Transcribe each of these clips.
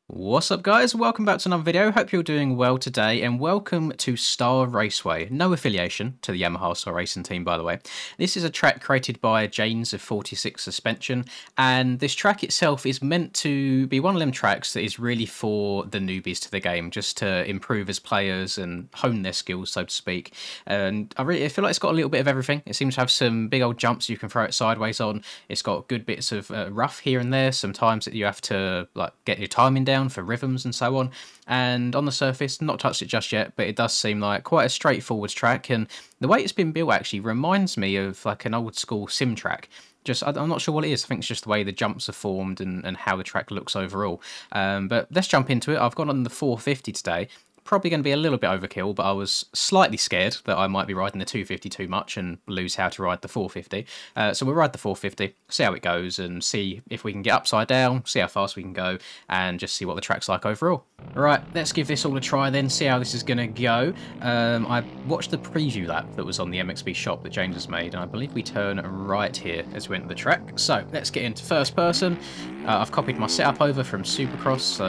What's up guys, welcome back to another video. Hope you're doing well today and welcome to Star Raceway. No affiliation to the Yamaha Star Racing team, by the way. This is a track created by Janes of 46 Suspension, and this track itself is meant to be one of them tracks that is really for the newbies to the game, just to improve as players and hone their skills, so to speak. And I feel like it's got a little bit of everything. It seems to have some big old jumps you can throw it sideways on. It's got good bits of rough here and there, sometimes that you have to like get your timing down for rhythms and so on, and on the surface, not touched it just yet, but it does seem like quite a straightforward track, and the way it's been built actually reminds me of like an old school sim track. I'm not sure what it is. I think it's just the way the jumps are formed and how the track looks overall. But let's jump into it. I've gone on the 450 today. Probably going to be a little bit overkill, but I was slightly scared that I might be riding the 250 too much and lose how to ride the 450. So we'll ride the 450, see how it goes, and see if we can get upside down, see how fast we can go, and just see what the track's like overall. Right, let's give this all a try then, see how this is going to go. I watched the preview lap that was on the MXB shop that James has made, and I believe we turn right here as we enter the track. So let's get into first person. I've copied my setup over from Supercross, so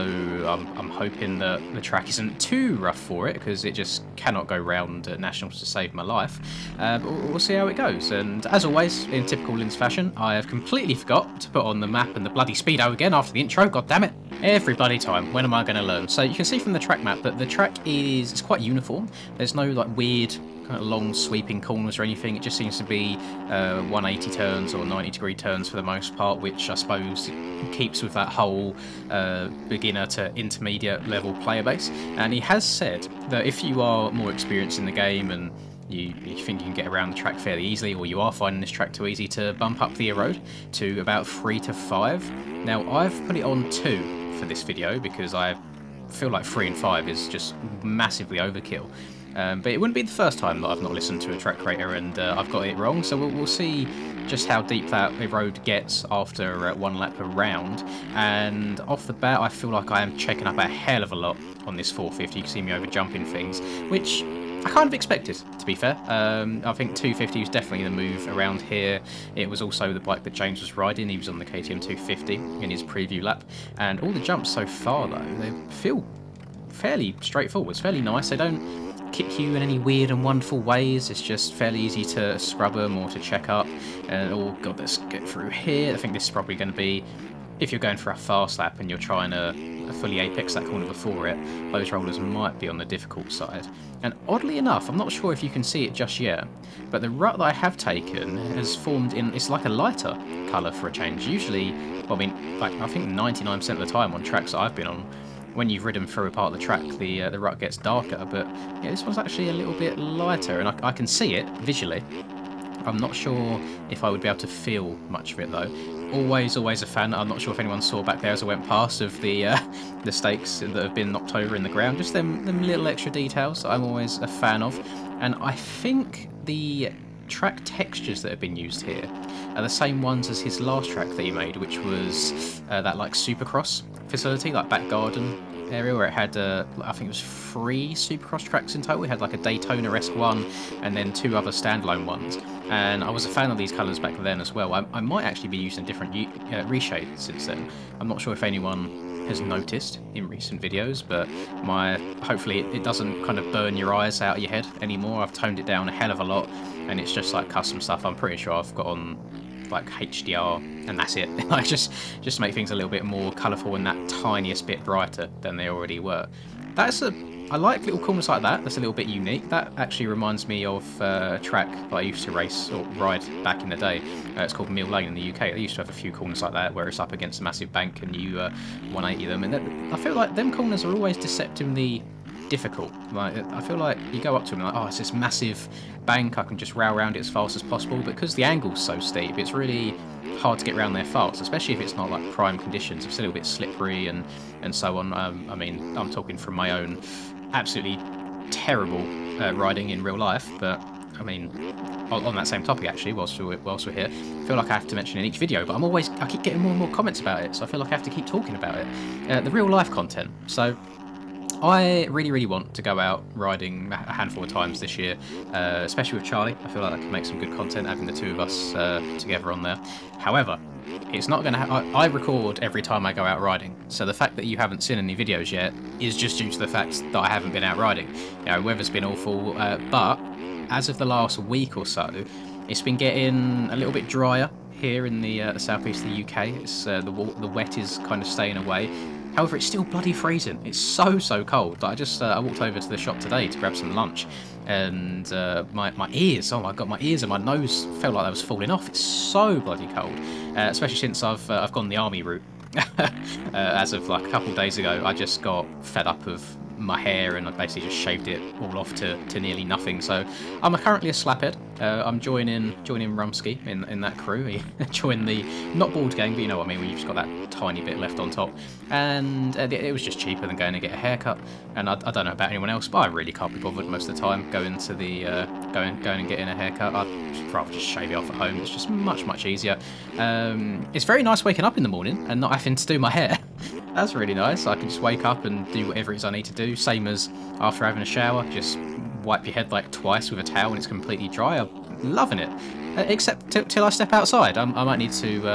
I'm hoping that the track isn't too rough for it, because it just cannot go round Nationals to save my life. But we'll see how it goes, and as always, in typical Linz fashion, I have completely forgot to put on the map and the bloody speedo again after the intro. God damn it. Every bloody time. When am I going to learn? So you can see from the track map that the track is quite uniform. There's no like weird kind of long sweeping corners or anything. It just seems to be 180 turns or 90-degree turns for the most part, which I suppose keeps with that whole beginner to intermediate level player base. And he has said that if you are more experienced in the game and you think you can get around the track fairly easily, or you are finding this track too easy, to bump up the road to about 3 to 5. Now I've put it on 2 for this video because I feel like 3 and 5 is just massively overkill. But it wouldn't be the first time that I've not listened to a track creator and I've got it wrong, so we'll see just how deep that road gets after one lap around. And off the bat, I feel like I am checking up a hell of a lot on this 450. You can see me over jumping things, which I kind of expected, to be fair. I think 250 was definitely the move around here. It was also the bike that James was riding. He was on the KTM 250 in his preview lap. And all the jumps so far, though, they feel fairly straightforward. It's fairly nice. They don't kick you in any weird and wonderful ways. It's just fairly easy to scrub them or to check up. And oh god, let's get through here. I think this is probably going to be, if you're going for a fast lap and you're trying to fully apex that corner before it, those rollers might be on the difficult side. And oddly enough, I'm not sure if you can see it just yet, but the rut that I have taken has formed in, it's like a lighter colour for a change. Usually, well, I mean, like I think 99% of the time on tracks that I've been on, when you've ridden through a part of the track, the rut gets darker, but yeah, this one's actually a little bit lighter, and I can see it visually. I'm not sure if I would be able to feel much of it though. Always a fan. I'm not sure if anyone saw back there as I went past of the stakes that have been knocked over in the ground. Just them little extra details that I'm always a fan of. And I think the track textures that have been used here are the same ones as his last track that he made, which was that like Supercross facility, like back garden area, where it had I think it was 3 Supercross tracks in total. We had like a Daytona-esque one and then 2 other standalone ones, and I was a fan of these colours back then as well. I might actually be using different reshades since then. I'm not sure if anyone has noticed in recent videos, but hopefully it doesn't kind of burn your eyes out of your head anymore. I've toned it down a hell of a lot, and it's just like custom stuff. I'm pretty sure I've got on like HDR and that's it. Like just to make things a little bit more colourful and that tiniest bit brighter than they already were. I like little corners like that. That's a little bit unique. That actually reminds me of a track that I used to race or ride back in the day. It's called Mill Lane in the UK. They used to have a few corners like that where it's up against a massive bank and you 180 them. And I feel like them corners are always deceptively difficult. Like I feel like you go up to them like, oh, it's this massive bank, I can just rail around it as fast as possible, but because the angle's so steep, it's really hard to get around there fast, especially if it's not like prime conditions. It's a little bit slippery and so on. I mean, I'm talking from my own absolutely terrible riding in real life, but I mean, on that same topic actually, whilst we're here, I feel like I have to mention in each video, but I keep getting more and more comments about it, so I feel like I have to keep talking about it. The real life content. So I really want to go out riding a handful of times this year, especially with Charlie. I feel like I can make some good content having the 2 of us together on there. However, it's not going to I record every time I go out riding, so the fact that you haven't seen any videos yet is just due to the fact that I haven't been out riding. Weather's been awful, but as of the last week or so, it's been getting a little bit drier here in the southeast of the UK. It's the wet is kind of staying away. However, it's still bloody freezing. It's so cold. I just I walked over to the shop today to grab some lunch, and my ears, oh my god, my ears and my nose felt like they was falling off. It's so bloody cold, especially since I've gone the army route. As of like a couple of days ago, I just got fed up of my hair and I basically just shaved it all off to nearly nothing. So I'm currently a slaphead. I'm joining Rumsky in that crew. He joined the not bald gang, but you know what I mean, when you've just got that tiny bit left on top. And it was just cheaper than going to get a haircut. And I don't know about anyone else, but I really can't be bothered most of the time going to the going and getting a haircut. I'd rather just shave it off at home. It's just much easier. It's very nice waking up in the morning and not having to do my hair. That's really nice. I can just wake up and do whatever it is I need to do. Same as after having a shower, just wipe your head like twice with a towel and it's completely dry. I'm loving it. Except till I step outside. I might need to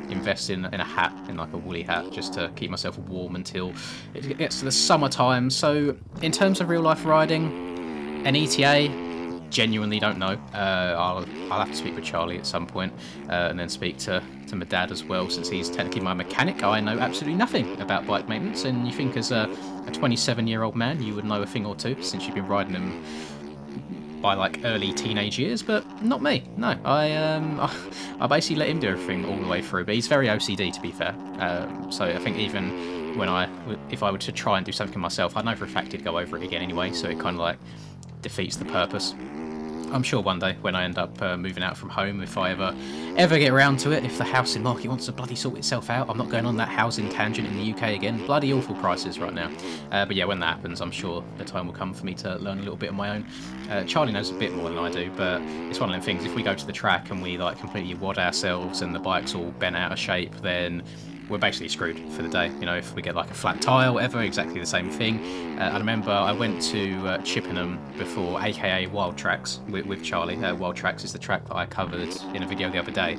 invest in a hat, in like a woolly hat, just to keep myself warm until it gets to the summertime. So in terms of real life riding, an ETA, genuinely don't know. I'll have to speak with Charlie at some point, and then speak to my dad as well, since he's technically my mechanic. I know absolutely nothing about bike maintenance, and you think as a 27-year-old man you would know a thing or two since you've been riding them by like early teenage years, but not me. No, I basically let him do everything all the way through, but he's very OCD, to be fair. So I think even if I were to try and do something myself, I know for a fact he'd go over it again anyway, so it kind of like defeats the purpose. I'm sure one day when I end up moving out from home, if I ever get around to it, if the housing market wants to bloody sort itself out, I'm not going on that housing tangent in the UK again. Bloody awful prices right now. But yeah, when that happens, I'm sure the time will come for me to learn a little bit of my own. Charlie knows a bit more than I do, but it's one of them things. If we go to the track and we like completely wad ourselves and the bike's all bent out of shape, then we're basically screwed for the day. You know, if we get like a flat tyre or whatever, exactly the same thing. I remember I went to Chippenham before, aka Wild Tracks, with Charlie. Wild Tracks is the track that I covered in a video the other day,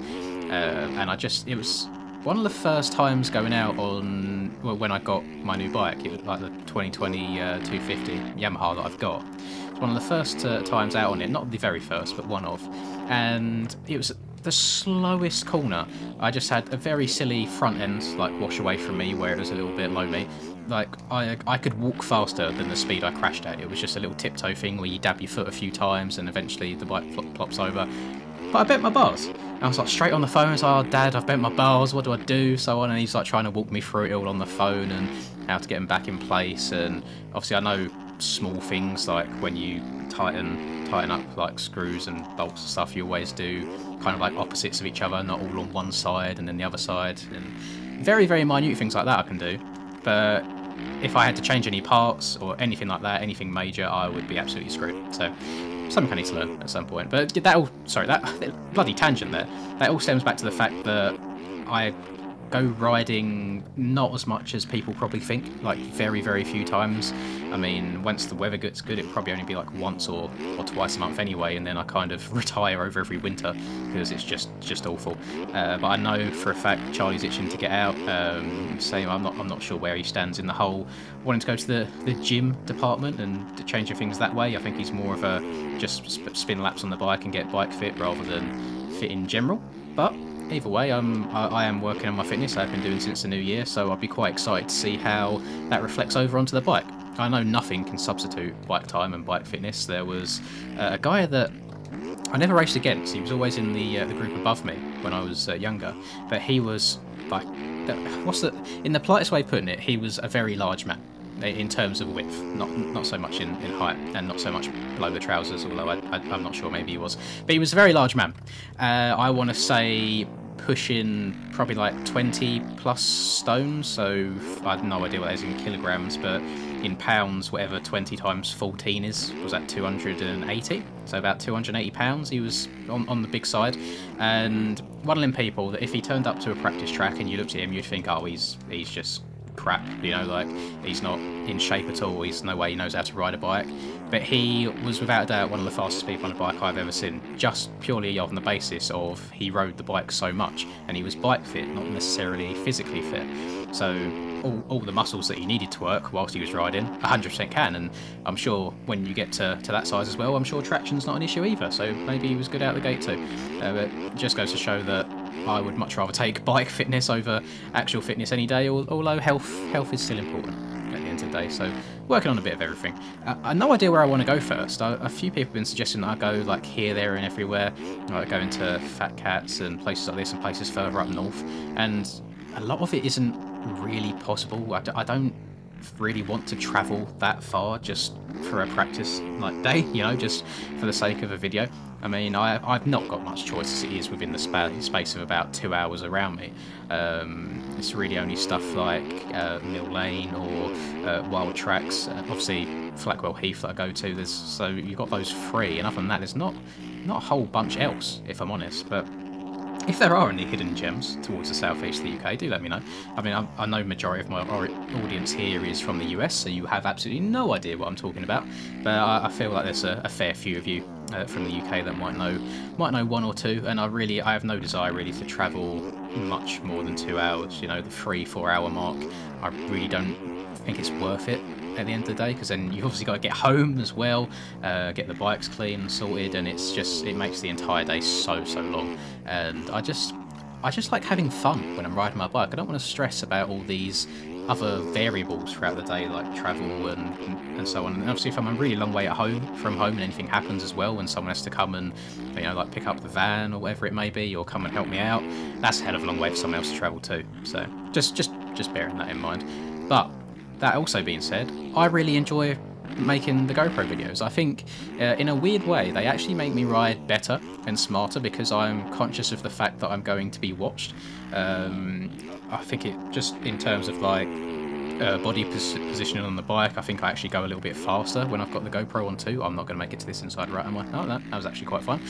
and it was one of the first times going out on, well, when I got my new bike. It was like the 2020 250 Yamaha that I've got. It's one of the first times out on it, not the very first, but one of, and it was the slowest corner. I just had a very silly front end like wash away from me where it was a little bit low me. Like I could walk faster than the speed I crashed at. It was just a little tiptoe thing where you dab your foot a few times and eventually the bike plops over. But I bent my bars. I was like straight on the phone. I was like, "Oh, Dad, I've bent my bars. What do I do?" So on, and he's like trying to walk me through it all on the phone and how to get them back in place. And obviously I know small things like when you tighten up like screws and bolts and stuff, you always do kind of like opposites of each other, not all on one side and then the other side, and very minute things like that I can do. But if I had to change any parts or anything like that, anything major, I would be absolutely screwed. So something I need to learn at some point. But that bloody tangent there, that all stems back to the fact that I go riding not as much as people probably think, like very few times. I mean, once the weather gets good, it'll probably only be like once or twice a month anyway, and then I kind of retire over every winter because it's just awful. But I know for a fact Charlie's itching to get out. Same, I'm not sure where he stands in the whole wanting to go to the gym department and changing things that way. I think he's more of a just spin laps on the bike and get bike fit rather than fit in general. But either way, I am working on my fitness. I've been doing since the new year, so I'll be quite excited to see how that reflects over onto the bike. I know nothing can substitute bike time and bike fitness. There was a guy that I never raced against. He was always in the group above me when I was younger, but he was like, in the politest way of putting it, he was a very large man in terms of width, not so much in height, and not so much below the trousers, although I'm not sure, maybe he was. But he was a very large man. I want to say pushing probably like 20 plus stones, so I have no idea what that is in kilograms, but in pounds, whatever 20 times 14 was that 280? So about 280 pounds. He was on the big side, and one of them people that if he turned up to a practice track and you looked at him, you'd think, oh, he's just crap, you know, like he's not in shape at all, he's no way he knows how to ride a bike, but he was without a doubt one of the fastest people on a bike I've ever seen, just purely on the basis of he rode the bike so much, and he was bike fit, not necessarily physically fit. So all the muscles that he needed to work whilst he was riding 100% can, and I'm sure when you get to that size as well, I'm sure traction's not an issue either, so maybe he was good out the gate too. But it just goes to show that I would much rather take bike fitness over actual fitness any day, although health is still important at the end of the day, so working on a bit of everything. I no idea where I want to go first. A few people have been suggesting that I go like here, there and everywhere. I go into Fat Cats and places like this and places further up north, and a lot of it isn't really possible. I don't really want to travel that far just for a practice like day, you know, just for the sake of a video. I mean, I've not got much choice as it is within the space of about 2 hours around me. It's really only stuff like Mill Lane or Wild Tracks, obviously Flackwell Heath that I go to. So you've got those free, and other than that, there's not a whole bunch else, if I'm honest. But if there are any hidden gems towards the southeast of the UK, do let me know. I mean, I know majority of my audience here is from the US, so you have absolutely no idea what I'm talking about. But I feel like there's a fair few of you from the UK that might know one or two, and I have no desire really to travel much more than 2 hours. You know, the 3-4 hour mark, I really don't think it's worth it at the end of the day, because then you've obviously got to get home as well, get the bikes clean and sorted, and it makes the entire day so long. And I just like having fun when I'm riding my bike. I don't want to stress about all these other variables throughout the day, like travel and so on. And obviously if I'm a really long way from home and anything happens as well, and someone has to come and, you know, like pick up the van or whatever it may be, or come and help me out, that's a hell of a long way for someone else to travel too. So just bearing that in mind. But that also being said, I really enjoy making the GoPro videos. I think in a weird way they actually make me ride better and smarter, because I'm conscious of the fact that I'm going to be watched. I think it just in terms of like body positioning on the bike, I think I actually go a little bit faster when I've got the GoPro on too. I'm not going to make it to this inside right, am I? Oh, that was actually quite fun.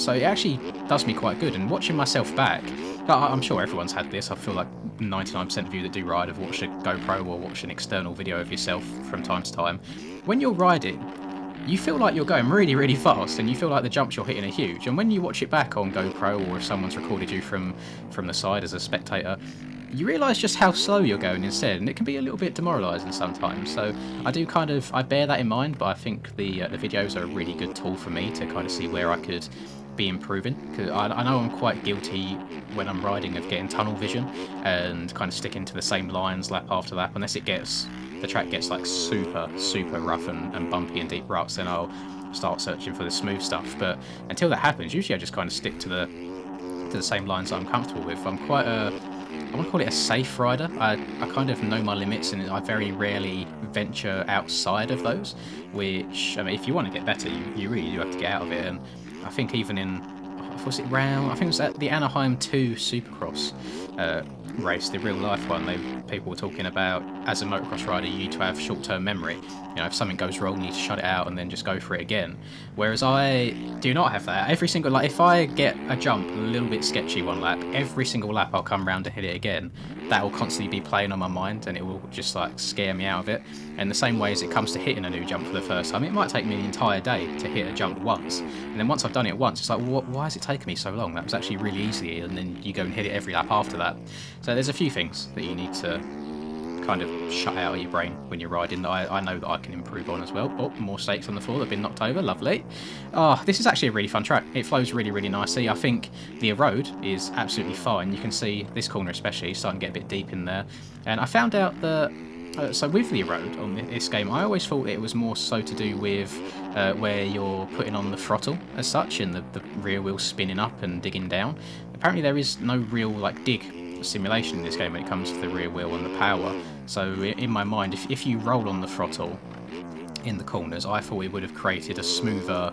So it actually does me quite good, and watching myself back, I'm sure everyone's had this. I feel like 99% of you that do ride have watched a GoPro or watched an external video of yourself from time to time. When you're riding, you feel like you're going really fast, and you feel like the jumps you're hitting are huge. And when you watch it back on GoPro, or if someone's recorded you from the side as a spectator, you realise just how slow you're going instead, and it can be a little bit demoralising sometimes. So I bear that in mind, but I think the videos are a really good tool for me to kind of see where I could be improving, because I know I'm quite guilty when I'm riding of getting tunnel vision and kind of sticking to the same lines lap after lap, unless the track gets like super rough and bumpy and deep ruts, then I'll start searching for the smooth stuff. But until that happens, usually I just kind of stick to the same lines that I'm comfortable with. I'm quite I want to call it a safe rider. I kind of know my limits, and I very rarely venture outside of those, which, I mean, if you want to get better, you really do have to get out of it. And I think even in, was it round, I think it was at the Anaheim 2 Supercross race, the real life one, people were talking about, as a motocross rider, you need to have short-term memory. You know, if something goes wrong, you need to shut it out and then just go for it again. Whereas I do not have that. Every single, like, if I get a jump a little bit sketchy one lap, every single lap I'll come round to hit it again. That will constantly be playing on my mind, and it will just like scare me out of it. And the same way as it comes to hitting a new jump for the first time, it might take me an entire day to hit a jump once, and then once I've done it once, it's like, well, why has it taken me so long? That was actually really easy. And then you go and hit it every lap after that. So there's a few things that you need to kind of shut out of your brain when you're riding that I know that I can improve on as well. Oh, more stakes on the floor that have been knocked over, lovely. Oh, this is actually a really fun track. It flows really nicely. I think the road is absolutely fine. You can see this corner especially starting to get a bit deep in there. And I found out that so with the road on this game, I always thought it was more so to do with where you're putting on the throttle as such, and the rear wheel spinning up and digging down. Apparently there is no real like dig simulation in this game when it comes to the rear wheel and the power. So in my mind, if you roll on the throttle in the corners, I thought it would have created a smoother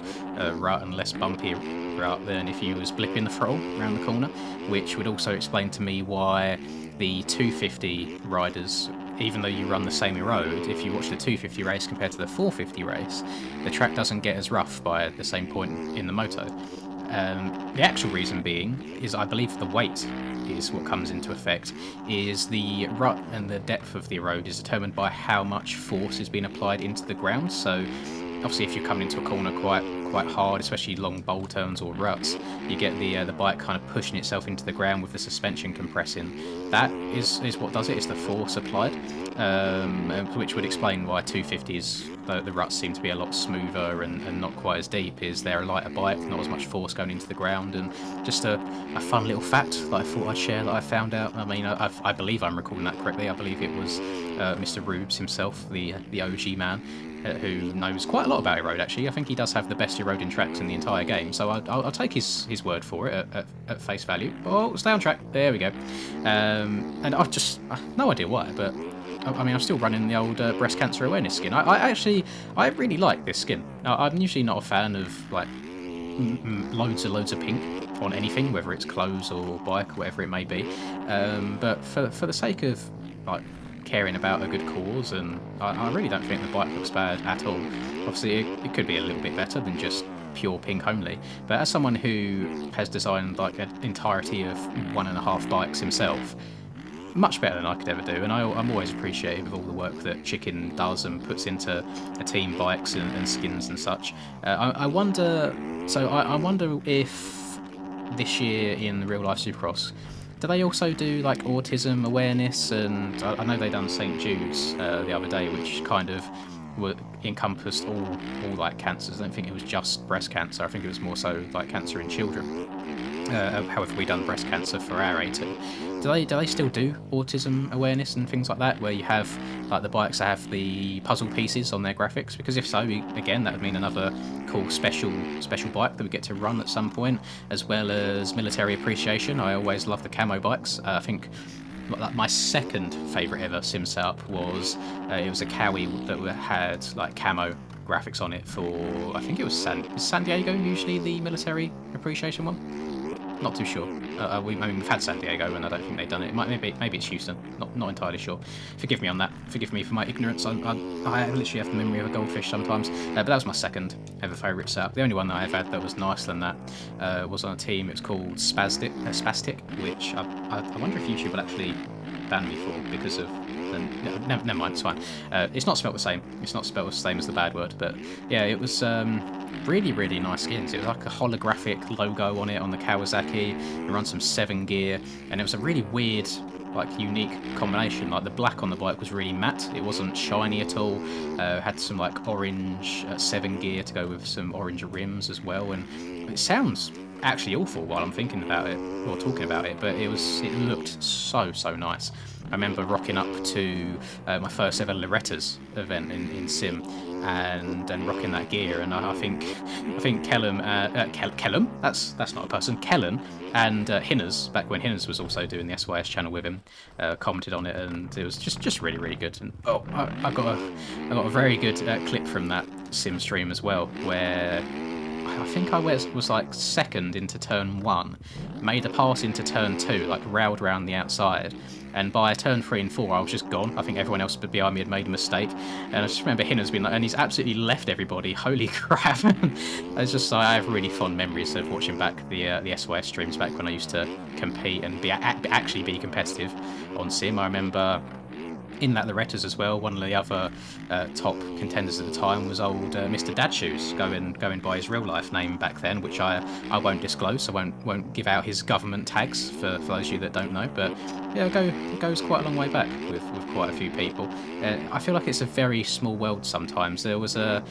rut and less bumpy rut than if you was blipping the throttle around the corner, which would also explain to me why the 250 riders, even though you run the same road, if you watch the 250 race compared to the 450 race, the track doesn't get as rough by the same point in the moto. The actual reason being is, I believe, the weight is what comes into effect. Is the rut and the depth of the road is determined by how much force is being applied into the ground. So obviously, if you're coming into a corner quite hard, especially long bowl turns or ruts, you get the bike kind of pushing itself into the ground with the suspension compressing. That is what does it. It's the force applied, which would explain why 250s, the ruts seem to be a lot smoother and not quite as deep. Is they're a lighter bike, not as much force going into the ground, and just a fun little fact that I thought I'd share that I found out. I mean, I believe I'm recalling that correctly. I believe it was Mr. Rubes himself, the OG man, who knows quite a lot about Erode, actually. I think he does have the best eroding tracks in the entire game, so I'll take his word for it at face value. Oh, stay on track. There we go. And I've just no idea why, but I mean, I'm still running the old breast cancer awareness skin. I really like this skin. I'm usually not a fan of like loads of pink on anything, whether it's clothes or bike, or whatever it may be. But for the sake of like caring about a good cause, and I really don't think the bike looks bad at all. Obviously, it could be a little bit better than just pure pink only, but as someone who has designed like an entirety of 1.5 bikes himself, much better than I could ever do, and I'm always appreciative of all the work that Chicken does and puts into team bikes and skins and such. I wonder if this year in Real Life Supercross, do they also do like autism awareness? And I know they done St. Jude's the other day, which kind of encompassed all like cancers. I don't think it was just breast cancer. I think it was more so like cancer in children. However, we done breast cancer for our A2. Do they still do autism awareness and things like that, where you have like the bikes that have the puzzle pieces on their graphics? Because if so, again, that would mean another cool special bike that we get to run at some point, as well as military appreciation. I always love the camo bikes. I think my second favourite ever sim setup was it was a Cowie that had like camo graphics on it for, I think it was San Diego usually the military appreciation one. Not too sure. We've had San Diego, and I don't think they've done it. Maybe it's Houston. Not entirely sure. Forgive me on that. Forgive me for my ignorance. I literally have the memory of a goldfish sometimes. But that was my second ever favourite setup. The only one that I've had that was nicer than that was on a team. It was called Spastic, which I wonder if YouTube will actually ban me for because of. Never mind, it's fine. It's not spelt the same. It's not spelt the same as the bad word, but yeah, it was really nice skins. It was like a holographic logo on it on the Kawasaki. It runs some 7 gear, and it was a really weird, like unique combination. Like the black on the bike was really matte. It wasn't shiny at all. Had some like orange 7 gear to go with some orange rims as well, and it sounds actually awful while I'm thinking about it or talking about it, but it looked so nice. I remember rocking up to my first ever Loretta's event in Sim, and rocking that gear, and I think Kellum, that's not a person, Kellen, and Hinners, back when Hinners was also doing the SYS channel with him, commented on it, and it was just really good. And I got a very good clip from that Sim stream as well, where I think I was like second into turn 1, made a pass into turn 2, like railed round the outside, and by turn 3 and 4 I was just gone. I think everyone else behind me had made a mistake, and I just remember Hinner's being like, and he's absolutely left everybody, holy crap. It's just, I have really fond memories of watching back the SYS streams back when I used to compete and actually be competitive on Sim. I remember in that Loretta's as well, one of the other top contenders at the time was old Mr. Dadshoes, going by his real life name back then, which I won't disclose. I won't give out his government tags for those of you that don't know. But yeah, it goes quite a long way back with quite a few people. I feel like it's a very small world sometimes. There was a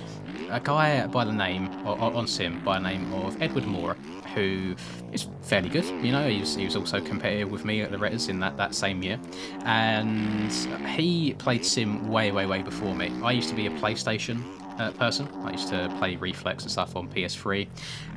guy by the name on Sim by the name of Edward Moore, who is fairly good. You know, he was also competitive with me at the Retters in that same year, and he played Sim way before me. I used to be a PlayStation person. I used to play Reflex and stuff on PS3,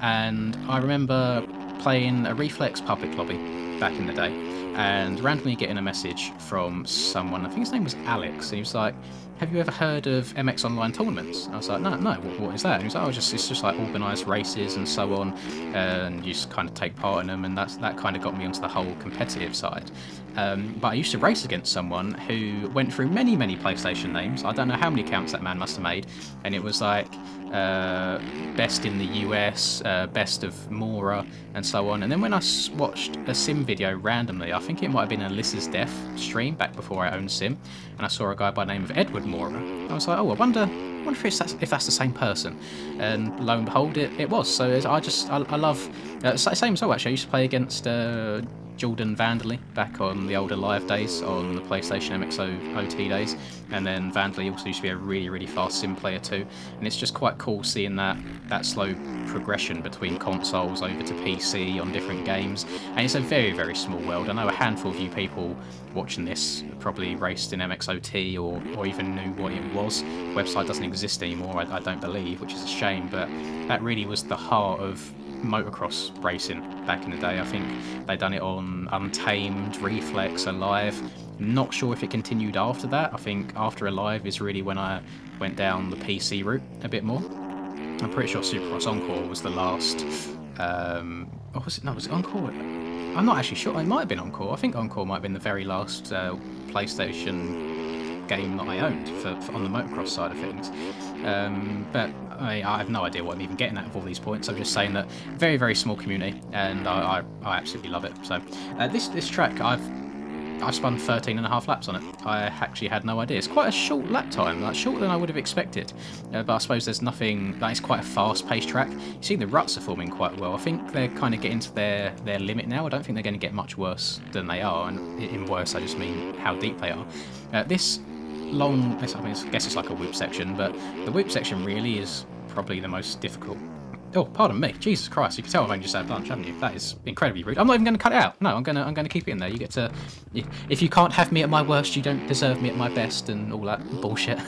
and I remember playing a Reflex public lobby back in the day, and randomly getting a message from someone, I think his name was Alex, and he was like, have you ever heard of MX Online tournaments? And I was like, no, what is that? And he was like, oh, it's just like organised races and so on, and you just kind of take part in them, and that kind of got me onto the whole competitive side. But I used to race against someone who went through many PlayStation names. I don't know how many accounts that man must have made, and it was like best in the US, best of Mora, and so on. And then when I watched a sim video randomly, I think it might have been Alyssa's Death stream back before I owned sim, and I saw a guy by the name of Edward Mora. I was like, oh, I wonder if that's the same person. And lo and behold, it was. So I love same as well. Actually, I used to play against Jordan Vanderley back on the older live days on the PlayStation MXO OT days, and then Vanderley also used to be a really fast sim player too, and it's just quite cool seeing that slow progression between consoles over to PC on different games. And it's a very small world. I know a handful of you people watching this probably raced in MXOT or even knew what it was. Website doesn't exist anymore, I don't believe, which is a shame, but that really was the heart of motocross racing back in the day. I think they done it on Untamed, Reflex, Alive. Not sure if it continued after that. I think after Alive is really when I went down the PC route a bit more. I'm pretty sure Supercross Encore was the last. Or was it? No, was it Encore? I'm not actually sure. It might have been Encore. I think Encore might have been the very last PlayStation game that I owned for on the motocross side of things. But I have no idea what I'm even getting at with all these points. I'm just saying that very small community, and I absolutely love it. So this track I've spun 13.5 laps on it. I actually had no idea. It's quite a short lap time, like shorter than I would have expected. But I suppose there's nothing. Like, it's quite a fast-paced track. You see the ruts are forming quite well. I think they're kind of getting to their limit now. I don't think they're going to get much worse than they are. And in worse, I just mean how deep they are. This long, I guess it's like a whip section, but the whip section really is probably the most difficult. Oh, pardon me. Jesus Christ, you can tell I've only just had lunch, haven't you? That is incredibly rude. I'm not even going to cut it out. No, I'm going to keep it in there. You get to... If you can't have me at my worst, you don't deserve me at my best, and all that bullshit.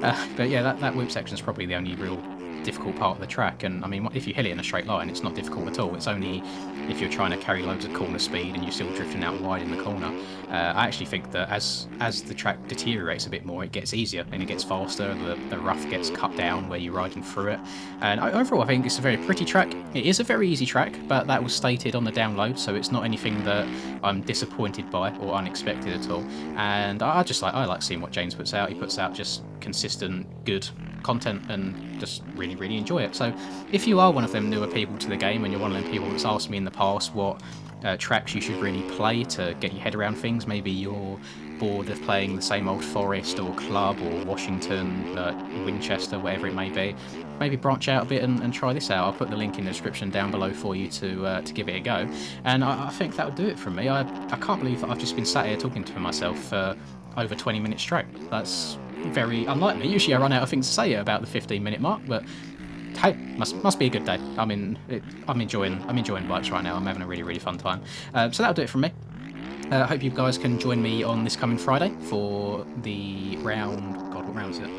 But yeah, that whip section is probably the only real difficult part of the track. And I mean, if you hit it in a straight line, it's not difficult at all. It's only if you're trying to carry loads of corner speed and you're still drifting out wide in the corner. I actually think that as the track deteriorates a bit more, it gets easier and it gets faster. The rough gets cut down where you're riding through it. And overall, I think it's a very pretty track. It is a very easy track, but that was stated on the download, so it's not anything that I'm disappointed by or unexpected at all. And I like seeing what James puts out. He puts out just consistent, good content, and just really enjoy it. So if you are one of them newer people to the game, and you're one of them people that's asked me in the past what tracks you should really play to get your head around things, maybe you're bored of playing the same old Forest or Club or Washington, Winchester, whatever it may be, maybe branch out a bit and try this out. I'll put the link in the description down below for you to give it a go. And I think that would do it from me. I can't believe that I've just been sat here talking to myself for over 20 minutes straight. That's very unlike me. Usually I run out of things to say at about the 15-minute mark, but hey, must be a good day. I'm enjoying bikes right now. I'm having a really fun time. So that'll do it from me. I hope you guys can join me on this coming Friday for the round... God, what round is it?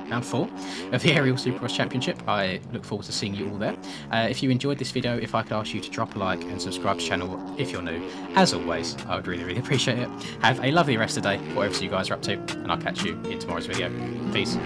Round 4 of the Aerial Supercross Championship. I look forward to seeing you all there. If you enjoyed this video, if I could ask you to drop a like and subscribe to the channel if you're new, as always, I would really appreciate it. Have a lovely rest of the day, whatever you guys are up to, and I'll catch you in tomorrow's video. Peace.